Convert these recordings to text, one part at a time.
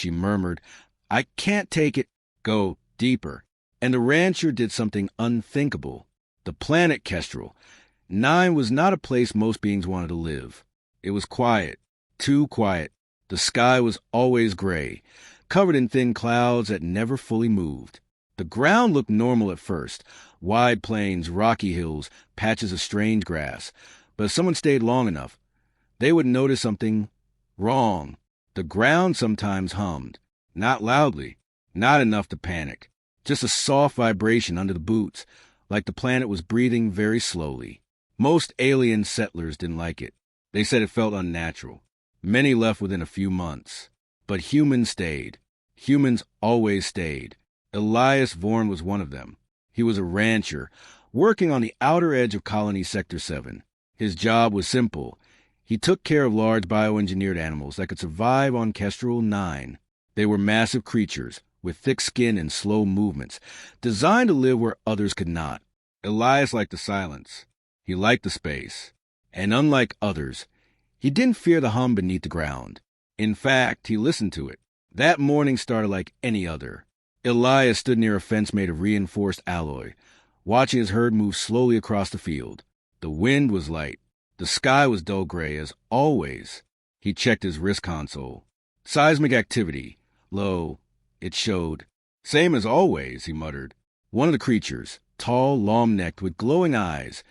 she murmured. "I can't take it." "Go deeper." And the rancher did something unthinkable. The planet Kestrel. 9 was not a place most beings wanted to live. It was quiet, too quiet. The sky was always gray, covered in thin clouds that never fully moved. The ground looked normal at first, wide plains, rocky hills, patches of strange grass. But if someone stayed long enough, they would notice something wrong. The ground sometimes hummed, not loudly, not enough to panic, just a soft vibration under the boots, like the planet was breathing very slowly. Most alien settlers didn't like it. They said it felt unnatural. Many left within a few months. But humans stayed. Humans always stayed. Elias Vorn was one of them. He was a rancher, working on the outer edge of Colony Sector 7. His job was simple. He took care of large bioengineered animals that could survive on Kestrel 9. They were massive creatures, with thick skin and slow movements, designed to live where others could not. Elias liked the silence. He liked the space. And unlike others, he didn't fear the hum beneath the ground. In fact, he listened to it. That morning started like any other. Elias stood near a fence made of reinforced alloy, watching his herd move slowly across the field. The wind was light. The sky was dull gray, as always. He checked his wrist console. Seismic activity. Low. It showed. "Same as always," he muttered. One of the creatures, tall, long-necked, with glowing eyes,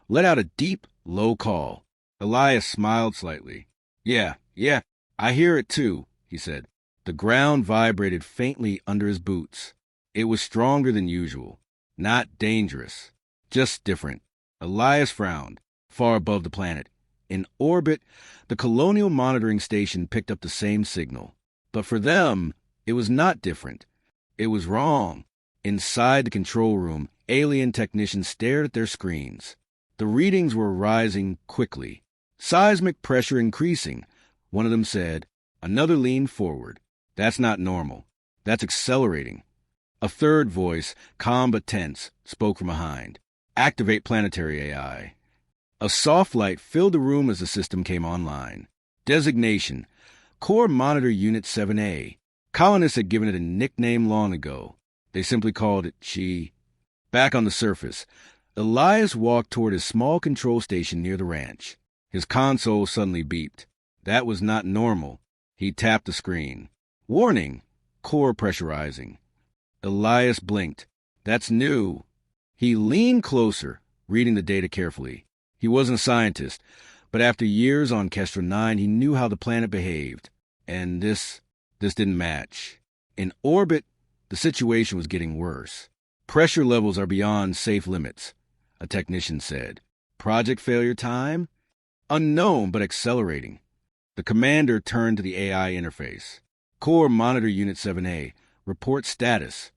let out a deep, low call. Elias smiled slightly. Yeah, I hear it too," he said. The ground vibrated faintly under his boots. It was stronger than usual. Not dangerous. Just different. Elias frowned, far above the planet. In orbit, the Colonial Monitoring Station picked up the same signal. But for them, it was not different. It was wrong. Inside the control room, alien technicians stared at their screens. The readings were rising quickly. Seismic pressure increasing. One of them said. Another leaned forward. "That's not normal. That's accelerating." A third voice, calm but tense, spoke from behind. "Activate planetary AI." A soft light filled the room as the system came online. Designation: Core Monitor Unit 7A. Colonists had given it a nickname long ago. They simply called it She. Back on the surface, Elias walked toward his small control station near the ranch. His console suddenly beeped. That was not normal. He tapped the screen. "Warning! Core pressurizing." Elias blinked. "That's new." He leaned closer, reading the data carefully. He wasn't a scientist, but after years on Kestrel 9, he knew how the planet behaved. And this didn't match. In orbit, the situation was getting worse. "Pressure levels are beyond safe limits," a technician said. "Project failure time? Unknown, but accelerating." The commander turned to the AI interface. "Core Monitor Unit 7A, report status."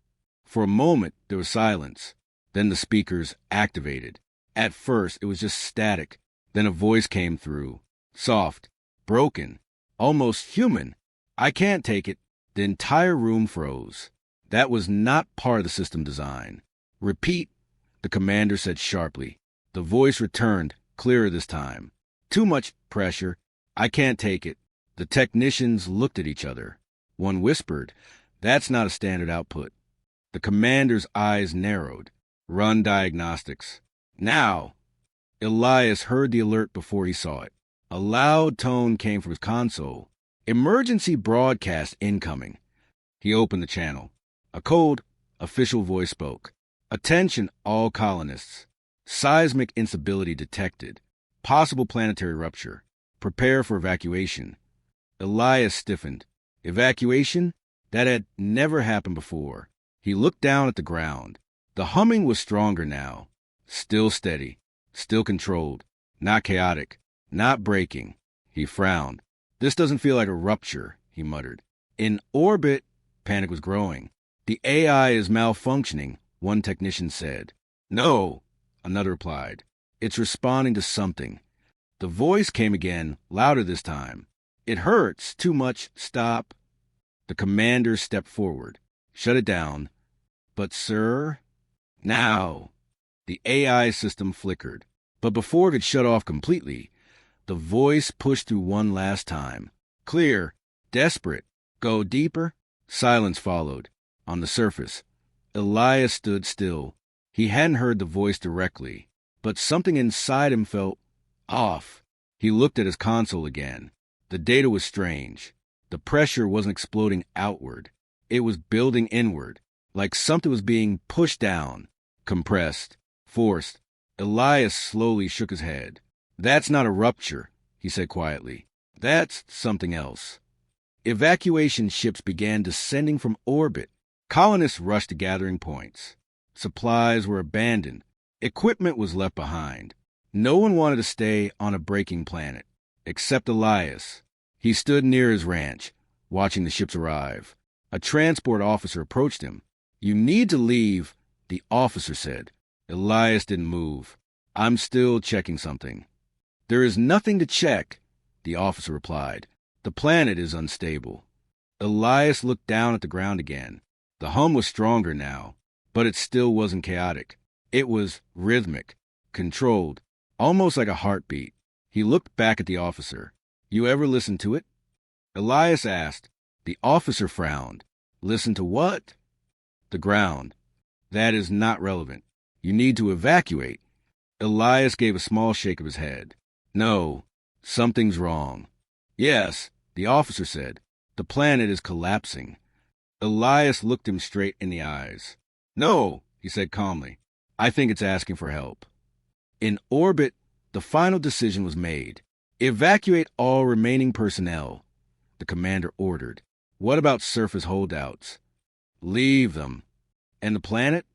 For a moment, there was silence. Then the speakers activated. At first, it was just static. Then a voice came through. Soft, broken, almost human. "I can't take it." The entire room froze. That was not part of the system design. "Repeat," the commander said sharply. The voice returned, clearer this time. "Too much pressure. I can't take it." The technicians looked at each other. One whispered, "That's not a standard output." The commander's eyes narrowed. "Run diagnostics. Now!" Elias heard the alert before he saw it. A loud tone came from his console. "Emergency broadcast incoming." He opened the channel. A cold, official voice spoke. "Attention, all colonists. Seismic instability detected. Possible planetary rupture. Prepare for evacuation." Elias stiffened. Evacuation? That had never happened before. He looked down at the ground. The humming was stronger now. Still steady. Still controlled. Not chaotic. Not breaking. He frowned. "This doesn't feel like a rupture," he muttered. In orbit, panic was growing. "The AI is malfunctioning," one technician said. "No," another replied. "It's responding to something." The voice came again, louder this time. "It hurts. Too much. Stop." The commander stepped forward. "Shut it down." "But, sir." "Now." The AI system flickered. But before it could shut off completely, the voice pushed through one last time. Clear. Desperate. Go deeper? Silence followed. On the surface, Elias stood still. He hadn't heard the voice directly, but something inside him felt off. He looked at his console again. The data was strange. The pressure wasn't exploding outward. It was building inward, like something was being pushed down, compressed, forced. Elias slowly shook his head. That's not a rupture, he said quietly. That's something else. Evacuation ships began descending from orbit. Colonists rushed to gathering points. Supplies were abandoned. Equipment was left behind. No one wanted to stay on a breaking planet, except Elias. He stood near his ranch, watching the ships arrive. A transport officer approached him. You need to leave, the officer said. Elias didn't move. I'm still checking something. There is nothing to check, the officer replied. The planet is unstable. Elias looked down at the ground again. The hum was stronger now, but it still wasn't chaotic. It was rhythmic, controlled, almost like a heartbeat. He looked back at the officer. You ever listen to it? Elias asked. The officer frowned. Listen to what? The ground. That is not relevant. You need to evacuate. Elias gave a small shake of his head. No, something's wrong. Yes, the officer said. The planet is collapsing. Elias looked him straight in the eyes. No, he said calmly. I think it's asking for help. In orbit, the final decision was made. Evacuate all remaining personnel, the commander ordered. What about surface holdouts? Leave them. And the planet?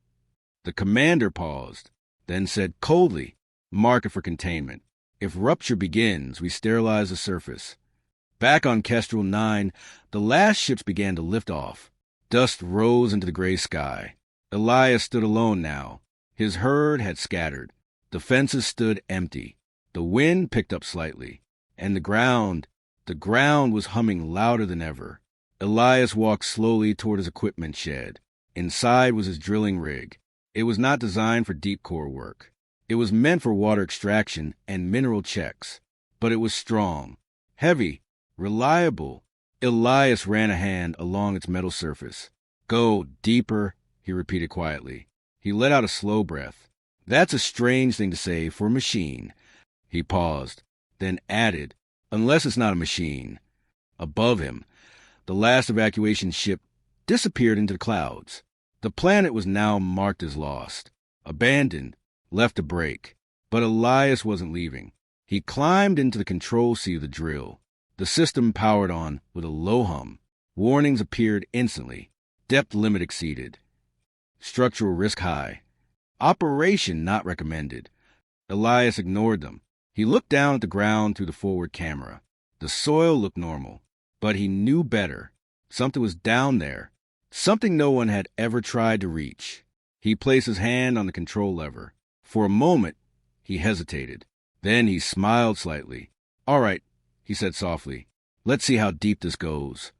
The commander paused, then said coldly, mark it for containment. If rupture begins, we sterilize the surface. Back on Kestrel 9, the last ships began to lift off. Dust rose into the gray sky. Elias stood alone now. His herd had scattered. The fences stood empty. The wind picked up slightly. And the ground was humming louder than ever. Elias walked slowly toward his equipment shed. Inside was his drilling rig. It was not designed for deep core work. It was meant for water extraction and mineral checks. But it was strong, heavy, reliable. Elias ran a hand along its metal surface. Go deeper, he repeated quietly. He let out a slow breath. That's a strange thing to say for a machine. He paused, then added, unless it's not a machine. Above him, the last evacuation ship disappeared into the clouds. The planet was now marked as lost, abandoned, left to break. But Elias wasn't leaving. He climbed into the control seat of the drill. The system powered on with a low hum. Warnings appeared instantly. Depth limit exceeded. Structural risk high. Operation not recommended. Elias ignored them. He looked down at the ground through the forward camera. The soil looked normal, but he knew better. Something was down there. Something no one had ever tried to reach. He placed his hand on the control lever. For a moment, he hesitated. Then he smiled slightly. All right, he said softly. Let's see how deep this goes.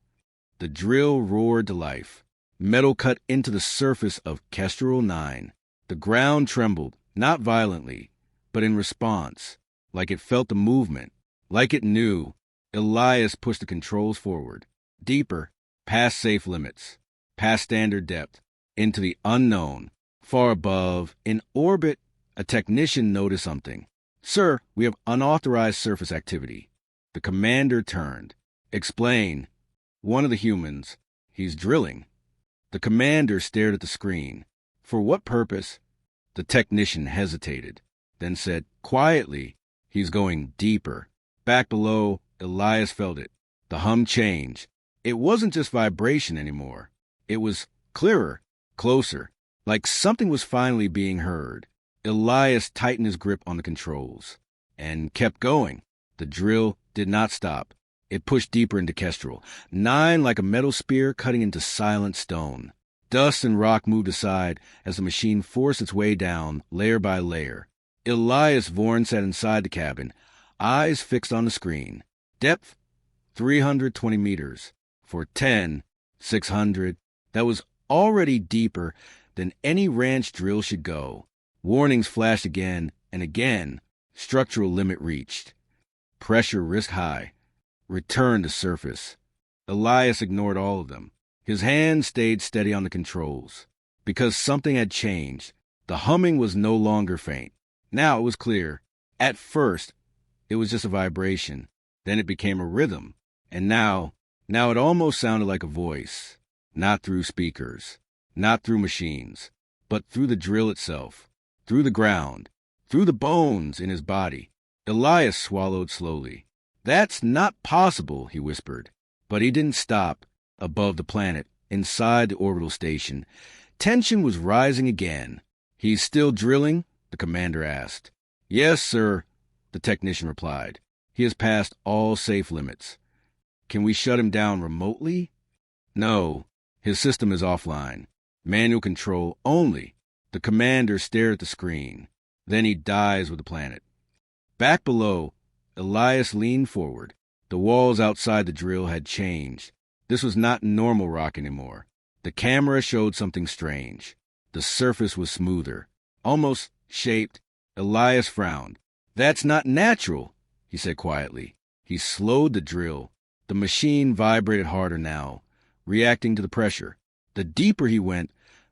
The drill roared to life. Metal cut into the surface of Kestrel 9. The ground trembled, not violently, but in response, like it felt the movement, like it knew. Elias pushed the controls forward, deeper, past safe limits, past standard depth, into the unknown. Far above, in orbit, a technician noticed something. Sir, we have unauthorized surface activity. The commander turned. Explain. One of the humans. He's drilling. The commander stared at the screen. For what purpose? The technician hesitated, then said quietly, he's going deeper. Back below, Elias felt it. The hum changed. It wasn't just vibration anymore. It was clearer, closer, like something was finally being heard. Elias tightened his grip on the controls and kept going. The drill did not stop. It pushed deeper into Kestrel, 9 like a metal spear cutting into silent stone. Dust and rock moved aside as the machine forced its way down, layer by layer. Elias Vorn sat inside the cabin, eyes fixed on the screen. Depth, 320 meters. For 10, 600. That was already deeper than any ranch drill should go. Warnings flashed again and again. Structural limit reached. Pressure risk high. Return to surface. Elias ignored all of them. His hand stayed steady on the controls. Because something had changed. The humming was no longer faint. Now it was clear. At first, it was just a vibration. Then it became a rhythm. And now it almost sounded like a voice. Not through speakers. Not through machines. But through the drill itself. Through the ground. Through the bones in his body. Elias swallowed slowly. "That's not possible," he whispered. But he didn't stop. Above the planet, inside the orbital station, tension was rising again. "He's still drilling?" the commander asked. "Yes, sir," the technician replied. "He has passed all safe limits." "Can we shut him down remotely?" "No. His system is offline. Manual control only." The commander stared at the screen. "Then he dies with the planet." Back below, Elias leaned forward. The walls outside the drill had changed. This was not normal rock anymore. The camera showed something strange. The surface was smoother, almost shaped. Elias frowned. "That's not natural," he said quietly. He slowed the drill. The machine vibrated harder now, reacting to the pressure. The deeper he went,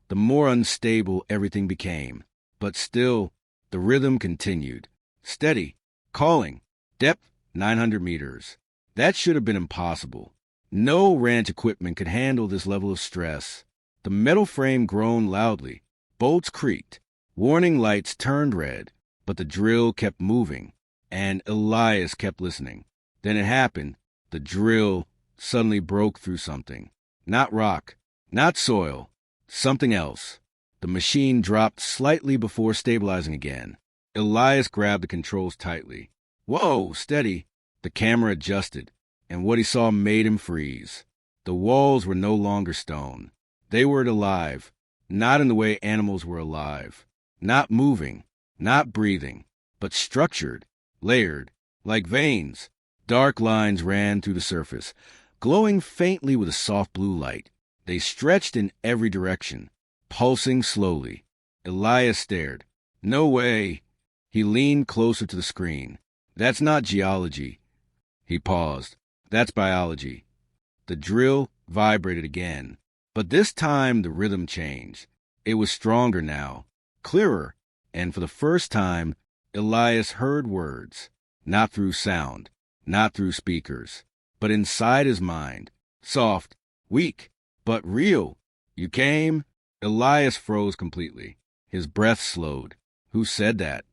the more unstable everything became. But still, the rhythm continued. Steady, calling, depth 900 meters. That should have been impossible. No ranch equipment could handle this level of stress. The metal frame groaned loudly. Bolts creaked. Warning lights turned red. But the drill kept moving, and Elias kept listening. Then it happened. The drill suddenly broke through something. Not rock, not soil, something else. The machine dropped slightly before stabilizing again. Elias grabbed the controls tightly. "Whoa, steady." The camera adjusted, and what he saw made him freeze. The walls were no longer stone. They were alive, not in the way animals were alive. Not moving, not breathing, but structured, layered, like veins. Dark lines ran through the surface, glowing faintly with a soft blue light. They stretched in every direction, pulsing slowly. Elias stared. "No way." He leaned closer to the screen. "That's not geology." He paused. "That's biology." The drill vibrated again, but this time the rhythm changed. It was stronger now, clearer, and for the first time, Elias heard words, not through sound, not through speakers, but inside his mind. Soft, weak, but real. "You came?" Elias froze completely. His breath slowed. Who said that?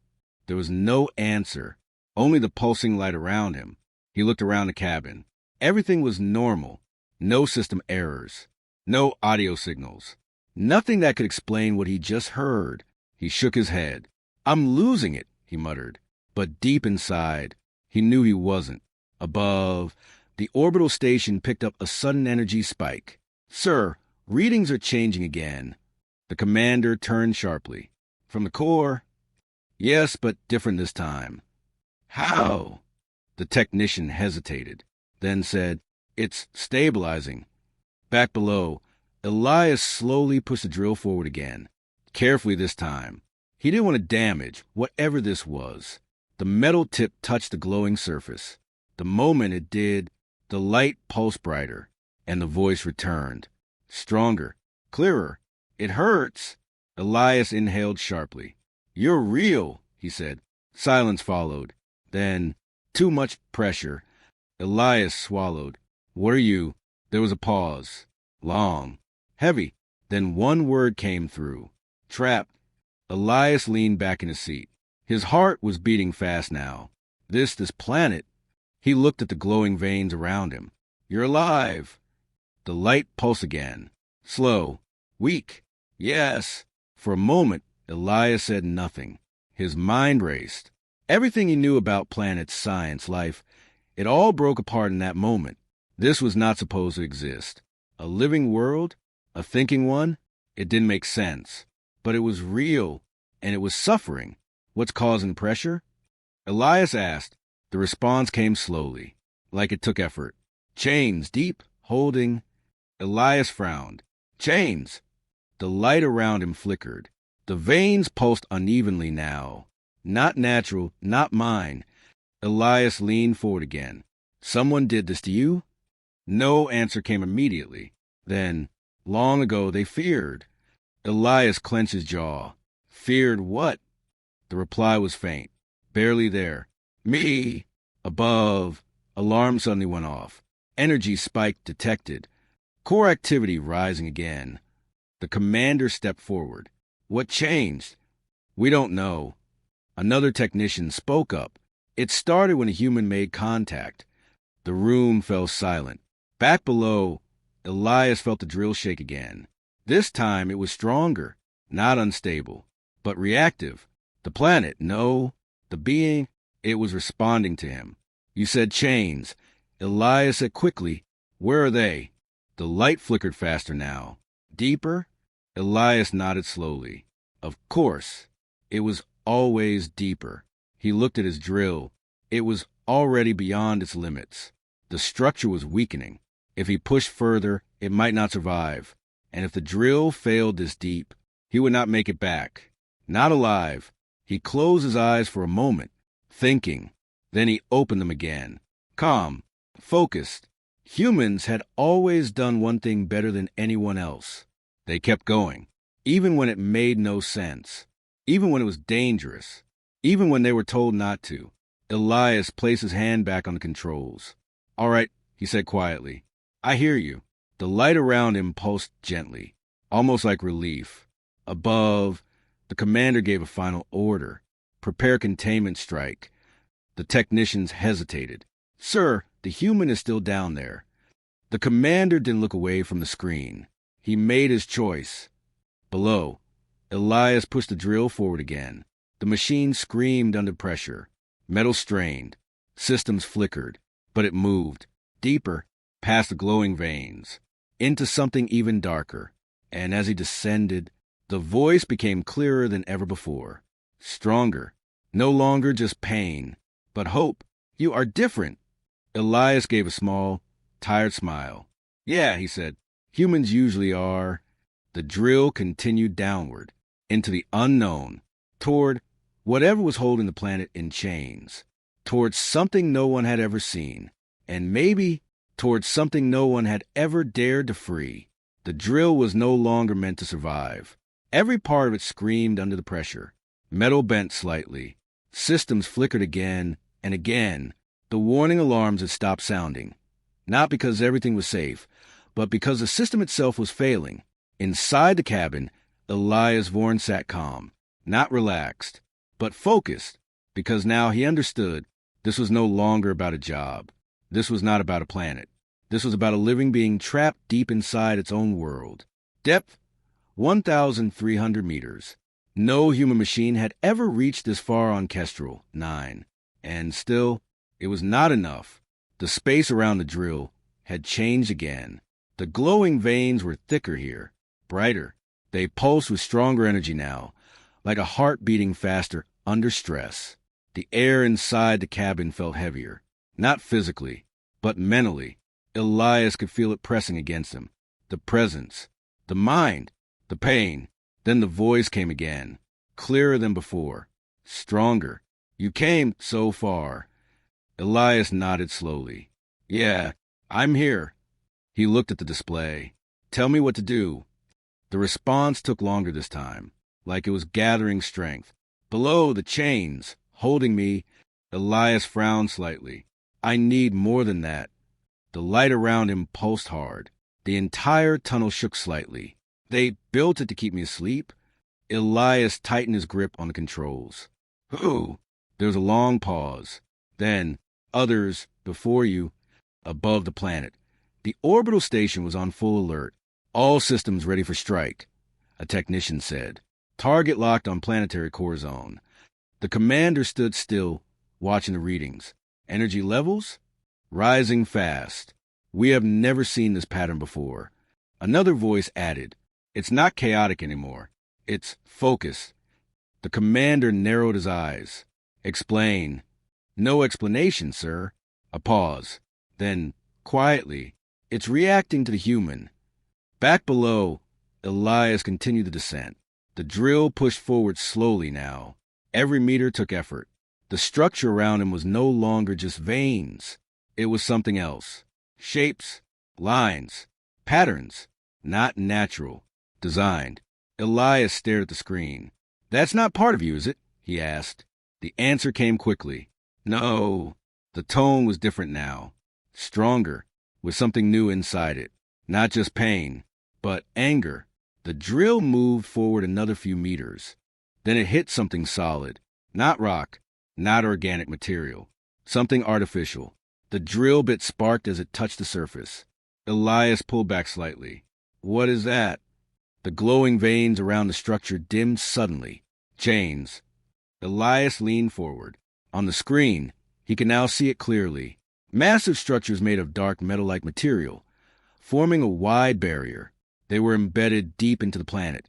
There was no answer, only the pulsing light around him. He looked around the cabin. Everything was normal. No system errors. No audio signals. Nothing that could explain what he just heard. He shook his head. "I'm losing it," he muttered. But deep inside, he knew he wasn't. Above, the orbital station picked up a sudden energy spike. "Sir, readings are changing again." The commander turned sharply. "From the core?" "Yes, but different this time." "How?" The technician hesitated, then said, "It's stabilizing." Back below, Elias slowly pushed the drill forward again. Carefully this time. He didn't want to damage whatever this was. The metal tip touched the glowing surface. The moment it did, the light pulsed brighter, and the voice returned. Stronger, clearer. "It hurts." Elias inhaled sharply. "You're real," he said. Silence followed. Then, too much pressure. Elias swallowed. "What are you?" There was a pause. Long. Heavy. Then one word came through. "Trapped." Elias leaned back in his seat. His heart was beating fast now. This planet. He looked at the glowing veins around him. "You're alive." The light pulsed again. Slow. Weak. "Yes." For a moment, Elias said nothing. His mind raced. Everything he knew about planets, science, life, it all broke apart in that moment. This was not supposed to exist. A living world? A thinking one? It didn't make sense. But it was real, and it was suffering. What's causing pressure? Elias asked. The response came slowly, like it took effort. "Chains, deep, holding." Elias frowned. "Chains." The light around him flickered. The veins pulsed unevenly now. Not natural, not mine. Elias leaned forward again. "Someone did this to you?" No answer came immediately. Then, long ago, they feared. Elias clenched his jaw. Feared what? The reply was faint, barely there. Me! Above. Alarm suddenly went off. Energy spike detected. Core activity rising again. The commander stepped forward. What changed? We don't know. Another technician spoke up. It started when a human made contact. The room fell silent. Back below, Elias felt the drill shake again. This time it was stronger, not unstable, but reactive. The planet, no. The being, it was responding to him. You said chains. Elias said quickly, where are they? The light flickered faster now. Deeper? Elias nodded slowly. Of course. It was always deeper. He looked at his drill. It was already beyond its limits. The structure was weakening. If he pushed further, it might not survive. And if the drill failed this deep, he would not make it back. Not alive. He closed his eyes for a moment, thinking. Then he opened them again. Calm. Focused. Humans had always done one thing better than anyone else. They kept going, even when it made no sense, even when it was dangerous, even when they were told not to. Elias placed his hand back on the controls. All right, he said quietly. I hear you. The light around him pulsed gently, almost like relief. Above, the commander gave a final order. Prepare containment strike. The technicians hesitated. Sir, the human is still down there. The commander didn't look away from the screen. He made his choice. Below, Elias pushed the drill forward again. The machine screamed under pressure. Metal strained. Systems flickered. But it moved. Deeper, past the glowing veins. Into something even darker. And as he descended, the voice became clearer than ever before. Stronger. No longer just pain, but hope. You are different. Elias gave a small, tired smile. Yeah, he said. Humans usually are. The drill continued downward, into the unknown, toward whatever was holding the planet in chains, towards something no one had ever seen, and maybe towards something no one had ever dared to free. The drill was no longer meant to survive. Every part of it screamed under the pressure. Metal bent slightly. Systems flickered again and again. The warning alarms had stopped sounding, not because everything was safe, but because the system itself was failing. Inside the cabin, Elias Vorn sat calm, not relaxed, but focused, because now he understood this was no longer about a job. This was not about a planet. This was about a living being trapped deep inside its own world. Depth, 1,300 meters. No human machine had ever reached this far on Kestrel 9. And still, it was not enough. The space around the drill had changed again. The glowing veins were thicker here, brighter. They pulsed with stronger energy now, like a heart beating faster under stress. The air inside the cabin felt heavier, not physically, but mentally. Elias could feel it pressing against him. The presence, the mind, the pain. Then the voice came again, clearer than before, stronger. You came so far. Elias nodded slowly. Yeah, I'm here. He looked at the display. Tell me what to do. The response took longer this time, like it was gathering strength. Below the chains, holding me, Elias frowned slightly. I need more than that. The light around him pulsed hard. The entire tunnel shook slightly. They built it to keep me asleep. Elias tightened his grip on the controls. Who? There was a long pause. Then, others, before you, above the planet. The orbital station was on full alert. All systems ready for strike, a technician said. Target locked on planetary core zone. The commander stood still, watching the readings. Energy levels? Rising fast. We have never seen this pattern before. Another voice added, it's not chaotic anymore. It's focused. The commander narrowed his eyes. Explain. No explanation, sir. A pause. Then, quietly, it's reacting to the human. Back below, Elias continued the descent. The drill pushed forward slowly now. Every meter took effort. The structure around him was no longer just veins. It was something else. Shapes, Lines. Patterns. Not natural. Designed. Elias stared at the screen. That's not part of you, is it? He asked. The answer came quickly. No. The tone was different now. Stronger, with something new inside it. Not just pain, but anger. The drill moved forward another few meters. Then it hit something solid. Not rock, not organic material. Something artificial. The drill bit sparked as it touched the surface. Elias pulled back slightly. What is that? The glowing veins around the structure dimmed suddenly. Chains. Elias leaned forward. On the screen, he could now see it clearly. Massive structures made of dark metal-like material, forming a wide barrier. They were embedded deep into the planet,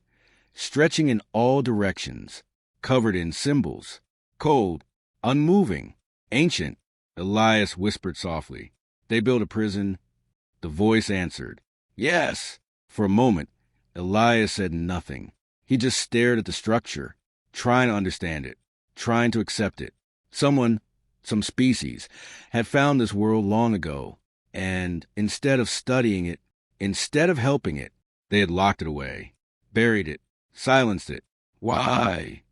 stretching in all directions, covered in symbols. Cold, unmoving, ancient. Elias whispered softly. They built a prison. The voice answered. Yes. For a moment, Elias said nothing. He just stared at the structure, trying to understand it, trying to accept it. Someone, some species, had found this world long ago, and instead of studying it, instead of helping it, they had locked it away, buried it, silenced it. Why?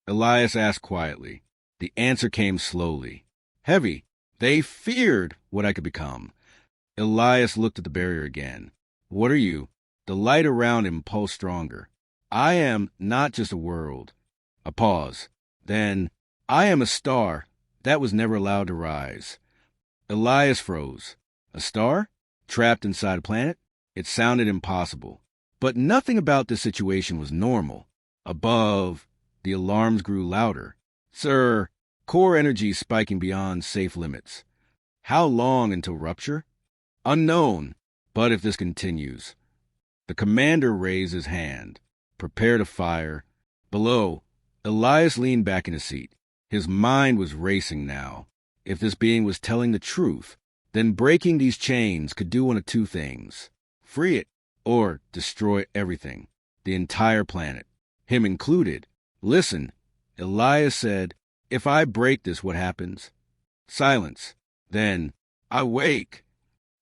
Elias asked quietly. The answer came slowly. Heavy. They feared what I could become. Elias looked at the barrier again. What are you? The light around him pulsed stronger. I am not just a world. A pause. Then, I am a star that was never allowed to rise. Elias froze. A star? Trapped inside a planet? It sounded impossible. But nothing about this situation was normal. Above, the alarms grew louder. Sir, core energy spiking beyond safe limits. How long until rupture? Unknown. But if this continues. The commander raised his hand. Prepare to fire. Below, Elias leaned back in his seat. His mind was racing now. If this being was telling the truth, then breaking these chains could do one of two things. Free it, or destroy everything. The entire planet. Him included. Listen, Elias said, if I break this, what happens? Silence. Then, I wake.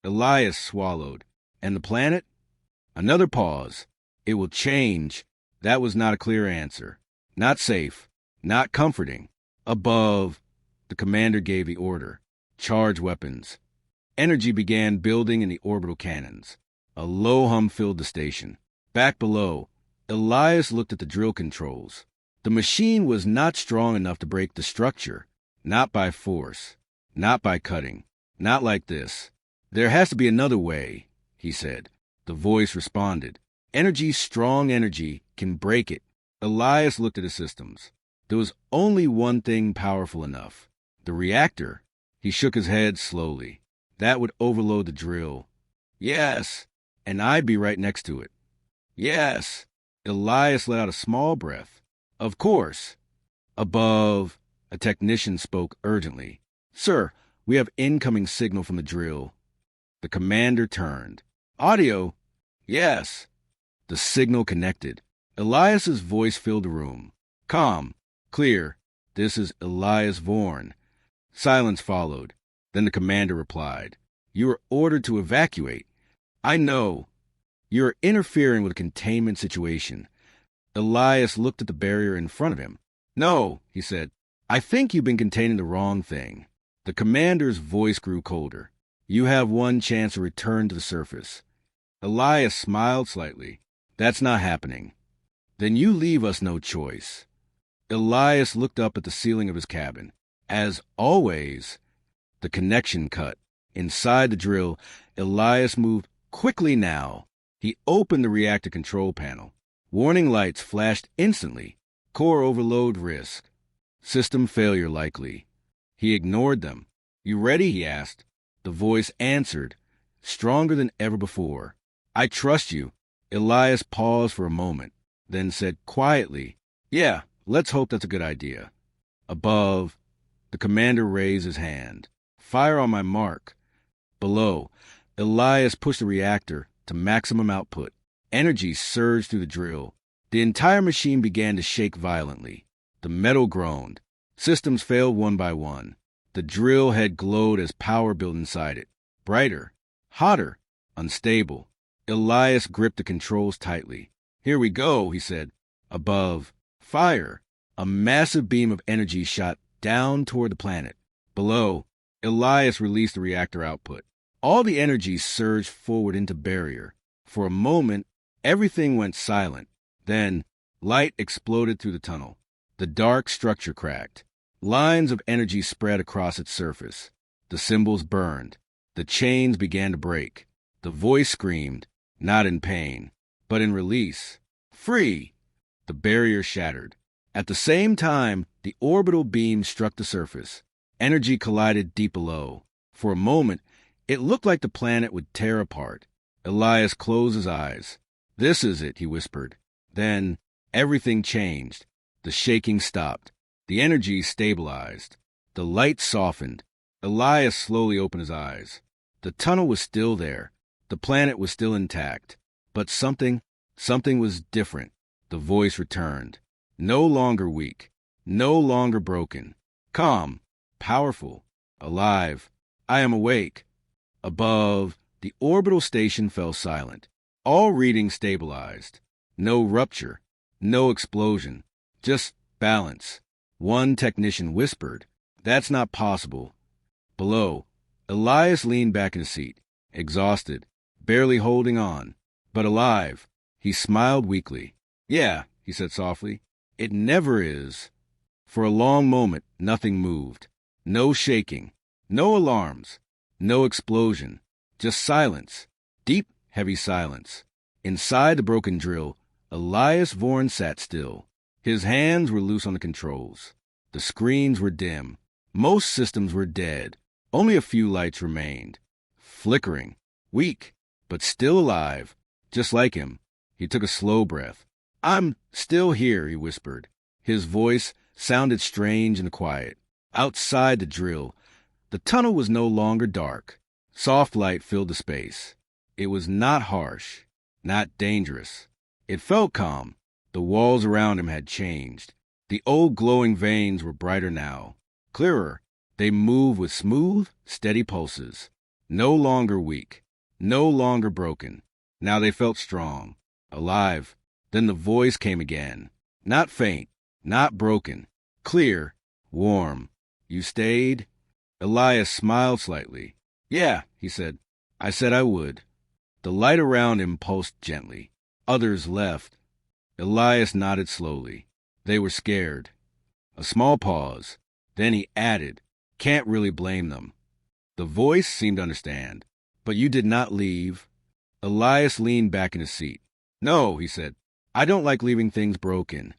Elias swallowed. And the planet? Another pause. It will change. That was not a clear answer. Not safe. Not comforting. Above, the commander gave the order. Charge weapons. Energy began building in the orbital cannons. A low hum filled the station. Back below, Elias looked at the drill controls. The machine was not strong enough to break the structure. Not by force. Not by cutting. Not like this. There has to be another way, he said. The voice responded. Energy, strong energy, can break it. Elias looked at his systems. There was only one thing powerful enough. The reactor. He shook his head slowly. That would overload the drill. Yes, and I'd be right next to it. Yes. Elias let out a small breath. Of course. Above, a technician spoke urgently. Sir, we have incoming signal from the drill. The commander turned. Audio? Yes. The signal connected. Elias's voice filled the room. Calm. Clear. This is Elias Vorn. Silence followed. Then the commander replied. You are ordered to evacuate. I know. You are interfering with a containment situation. Elias looked at the barrier in front of him. No, he said. I think you've been containing the wrong thing. The commander's voice grew colder. You have one chance to return to the surface. Elias smiled slightly. That's not happening. Then you leave us no choice. Elias looked up at the ceiling of his cabin. As always, the connection cut. Inside the drill, Elias moved quickly now. He opened the reactor control panel. Warning lights flashed instantly. Core overload risk. System failure likely. He ignored them. You ready? He asked. The voice answered, stronger than ever before. I trust you. Elias paused for a moment, then said quietly, Yeah, let's hope that's a good idea. Above, the commander raised his hand. Fire on my mark. Below, Elias pushed the reactor to maximum output. Energy surged through the drill. The entire machine began to shake violently. The metal groaned. Systems failed one by one. The drill head glowed as power built inside it. Brighter. Hotter. unstable. Elias gripped the controls tightly. "Here we go," he said. Above, fire. A massive beam of energy shot down toward the planet. Below, Elias released the reactor output. All the energy surged forward into barrier. For a moment, everything went silent. Then, light exploded through the tunnel. The dark structure cracked. Lines of energy spread across its surface. The symbols burned. The chains began to break. The voice screamed, not in pain, but in release. "Free!" The barrier shattered. At the same time, the orbital beam struck the surface. Energy collided deep below. For a moment, it looked like the planet would tear apart. Elias closed his eyes. "This is it," he whispered. Then, everything changed. The shaking stopped. The energy stabilized. The light softened. Elias slowly opened his eyes. The tunnel was still there. The planet was still intact. But something was different. The voice returned. No longer weak. No longer broken. Calm. Powerful. Alive. "I am awake." Above, the orbital station fell silent. All readings stabilized. No rupture. No explosion. Just balance. One technician whispered, "That's not possible." Below, Elias leaned back in his seat, exhausted, barely holding on, but alive. He smiled weakly. "Yeah," he said softly, "it never is." For a long moment, nothing moved. No shaking. No alarms. No explosion. Just silence. Deep, heavy silence. Inside the broken drill, Elias Vorn sat still. His hands were loose on the controls. The screens were dim. Most systems were dead. Only a few lights remained. Flickering. Weak, but still alive. Just like him. He took a slow breath. "I'm still here," he whispered. His voice sounded strange and quiet. Outside the drill, the tunnel was no longer dark. Soft light filled the space. It was not harsh, not dangerous. It felt calm. The walls around him had changed. The old glowing veins were brighter now, clearer. They moved with smooth, steady pulses. No longer weak, no longer broken. Now they felt strong, alive. Then the voice came again. Not faint, not broken. Clear, warm. "You stayed?" Elias smiled slightly. "Yeah," he said. "I said I would." The light around him pulsed gently. Others left. Elias nodded slowly. They were scared. A small pause. Then he added, "Can't really blame them." The voice seemed to understand. "But you did not leave." Elias leaned back in his seat. "No," he said. "I don't like leaving things broken."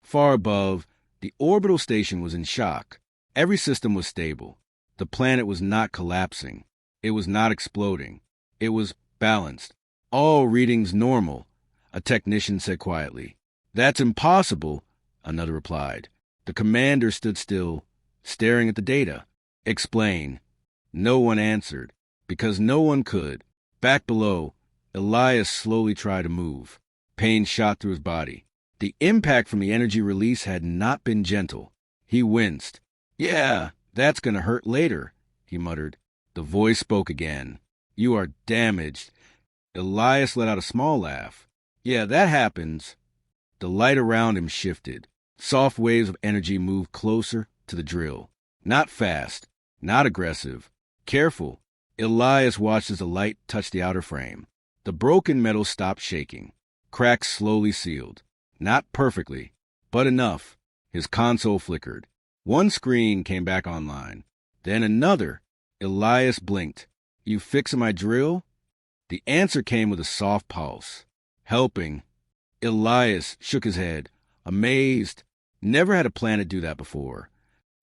Far above, the orbital station was in shock. Every system was stable. The planet was not collapsing. It was not exploding. It was balanced. All readings normal, a technician said quietly. "That's impossible," another replied. The commander stood still, staring at the data. "Explain." No one answered, because no one could. Back below, Elias slowly tried to move. Pain shot through his body. The impact from the energy release had not been gentle. He winced. "Yeah, that's gonna hurt later," he muttered. The voice spoke again. "You are damaged." Elias let out a small laugh. "Yeah, that happens." The light around him shifted. Soft waves of energy moved closer to the drill. Not fast, not aggressive. Careful. Elias watched as the light touched the outer frame. The broken metal stopped shaking. Cracks slowly sealed. Not perfectly, but enough. His console flickered. One screen came back online. Then another. Elias blinked. "You fixing my drill?" The answer came with a soft pulse. "Helping." Elias shook his head, amazed. Never had a planet do that before.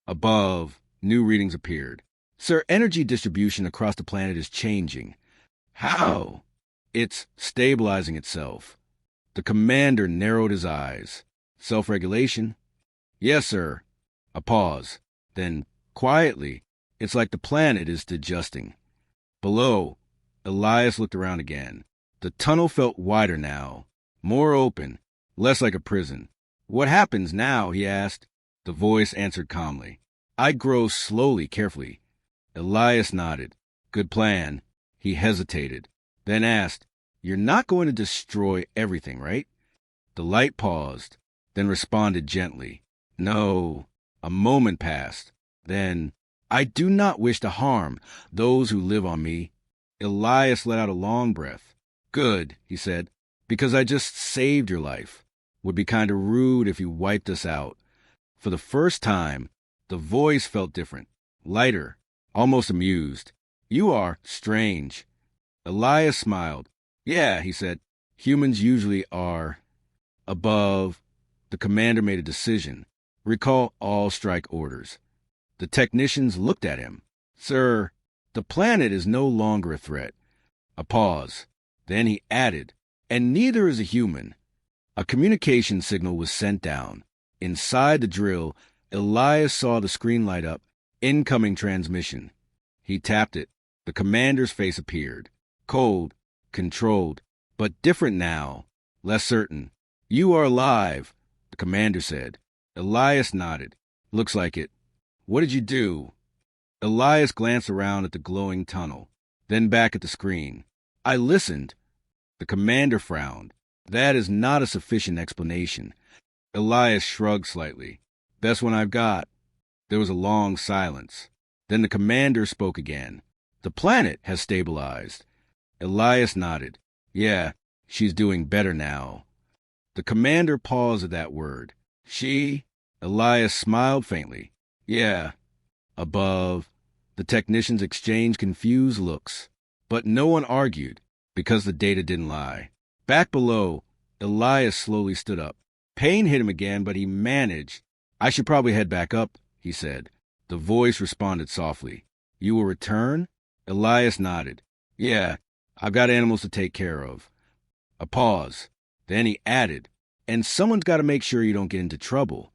Above, new readings appeared. "Sir, energy distribution across the planet is changing." "How?" "It's stabilizing itself." The commander narrowed his eyes. "Self-regulation?" "Yes, sir." A pause. Then, quietly, "It's like the planet is adjusting." Below, Elias looked around again. The tunnel felt wider now, more open, less like a prison. "What happens now?" he asked. The voice answered calmly. "I grow slowly, carefully." Elias nodded. "Good plan." He hesitated. then asked, "You're not going to destroy everything, right?" The light paused, then responded gently, "No." A moment passed. Then, "I do not wish to harm those who live on me." Elias let out a long breath. "Good," he said, "because I just saved your life. Would be kind of rude if you wiped us out." For the first time, the voice felt different, lighter, almost amused. "You are strange." Elias smiled. "Yeah," he said, "humans usually are." Above, the commander made a decision. "Recall all strike orders." The technicians looked at him. "Sir, the planet is no longer a threat." A pause. Then he added, "And neither is a human." A communication signal was sent down. Inside the drill, Elias saw the screen light up. Incoming transmission. He tapped it. The commander's face appeared. Cold, controlled, but different now, less certain. "You are alive," the commander said. Elias nodded. "Looks like it." "What did you do?" Elias glanced around at the glowing tunnel, then back at the screen. "I listened." The commander frowned. "That is not a sufficient explanation." Elias shrugged slightly. "Best one I've got." There was a long silence. Then the commander spoke again. "The planet has stabilized." Elias nodded. "Yeah, she's doing better now." The commander paused at that word. "She?" Elias smiled faintly. "Yeah." Above, the technicians exchanged confused looks. But no one argued, because the data didn't lie. Back below, Elias slowly stood up. Pain hit him again, but he managed. "I should probably head back up," he said. The voice responded softly. "You will return?" Elias nodded. "Yeah, I've got animals to take care of." A pause. Then he added, "And someone's got to make sure you don't get into trouble."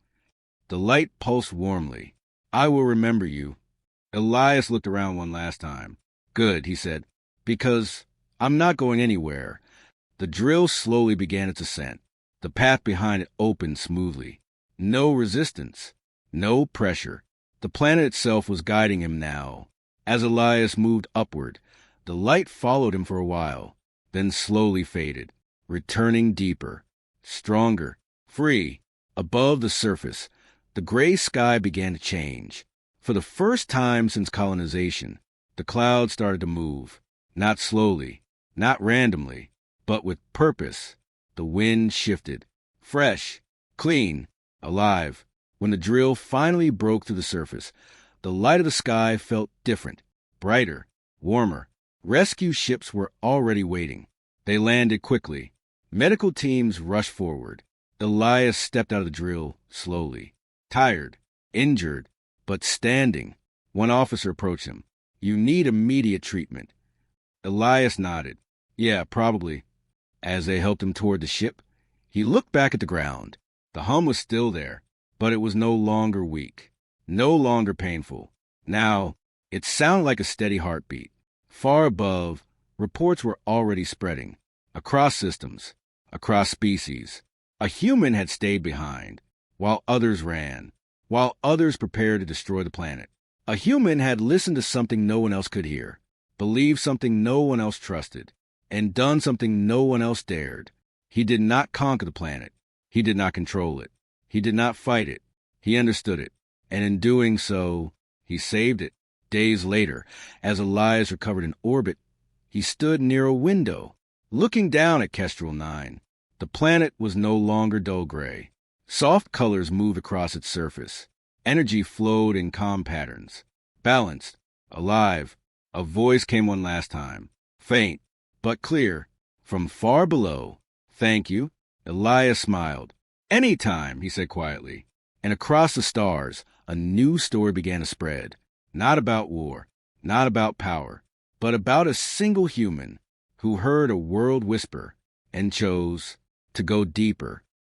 The light pulsed warmly. "I will remember you." Elias looked around one last time. "Good," he said, "because I'm not going anywhere." The drill slowly began its ascent. The path behind it opened smoothly. No resistance. No pressure. The planet itself was guiding him now. As Elias moved upward, the light followed him for a while, then slowly faded, returning deeper, stronger, free. Above the surface, the gray sky began to change. For the first time since colonization, the clouds started to move, not slowly, not randomly, but with purpose. The wind shifted, fresh, clean, alive. When the drill finally broke through the surface, the light of the sky felt different, brighter, warmer. Rescue ships were already waiting. They landed quickly. Medical teams rushed forward. Elias stepped out of the drill slowly, tired, injured, but standing. One officer approached him. "You need immediate treatment." Elias nodded. "Yeah, probably." As they helped him toward the ship, he looked back at the ground. The hum was still there, but it was no longer weak, no longer painful. Now, it sounded like a steady heartbeat. Far above, reports were already spreading, across systems, across species. A human had stayed behind, while others ran, while others prepared to destroy the planet. A human had listened to something no one else could hear, believed something no one else trusted, and done something no one else dared. He did not conquer the planet. He did not control it. He did not fight it. He understood it, and in doing so, he saved it. Days later, as Elias recovered in orbit, he stood near a window, looking down at Kestrel 9. The planet was no longer dull gray. Soft colors moved across its surface. Energy flowed in calm patterns. Balanced, alive. A voice came one last time, faint, but clear, from far below. "Thank you." Elias smiled. "Any time," he said quietly. And across the stars, a new story began to spread. Not about war, not about power, but about a single human who heard a world whisper and chose to go deeper.